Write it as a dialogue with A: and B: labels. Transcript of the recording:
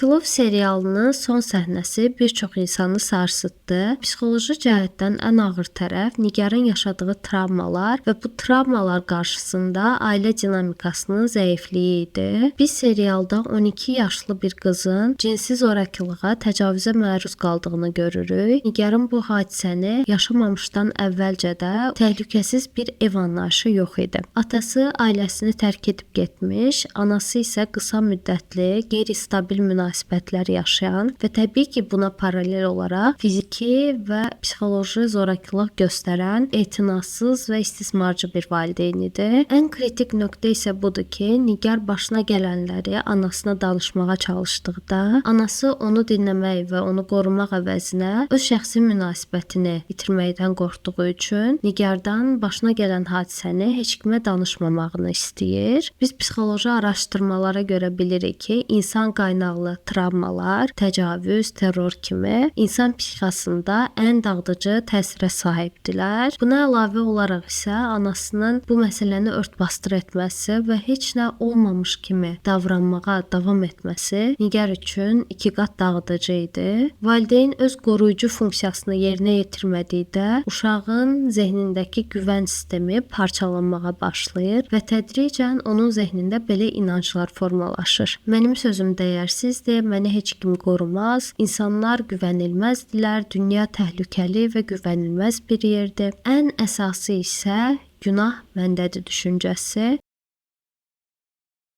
A: Tilov serialının son səhnəsi bir çox insanı sarsıtdı. Psixoloji cəhətdən ən ağır tərəf Nigarın yaşadığı travmalar və bu travmalar qarşısında ailə dinamikasının zəifliyi idi. Biz serialda 12 yaşlı bir qızın cinsi zorakılığa, təcavüzə məruz qaldığını görürük. Nigarın bu hadisəni yaşamamışdan əvvəlcə də təhlükəsiz bir ev anlayışı yox idi. Atası ailəsini tərk edib getmiş, anası isə qısa müddətli, qeyri-stabil münasibətlər yaşayan və təbii ki, buna paralel olaraq fiziki və psixoloji zorakılıq göstərən etinasız və istismarcı bir valideyn idi. Ən kritik nöqtə isə budur ki, Nigar başına gələnləri anasına danışmağa çalışdıqda, anası onu dinləmək və onu qorumaq əvəzinə öz şəxsi münasibətini itirməkdən qorxduğu üçün Nigardan başına gələn hadisəni heç kimə danışmamağını istəyir. Biz psixoloji araşdırmalara görə bilirik ki, insan qaynaqlı travmalar, təcavüz, terror kimi insan psixikasında ən dağıdıcı təsirə sahibdilər. Buna əlavə olaraq isə anasının bu məsələni ört-basdır etməsi və heç nə olmamış kimi davranmağa davam etməsi Nigar üçün iki qat dağıdıcı idi. Valideyn öz qoruyucu funksiyasını yerinə yetirmədikdə uşağın zehnindəki güvən sistemi parçalanmağa başlayır və tədricən onun zehnində belə inanclar formalaşır. Mənim sözüm dəyərsizdir, məni heç kim qorumaz, insanlar güvənilməzdilər, dünya təhlükəli və güvənilməz bir yerdir. Ən əsası isə günah məndədir düşüncəsi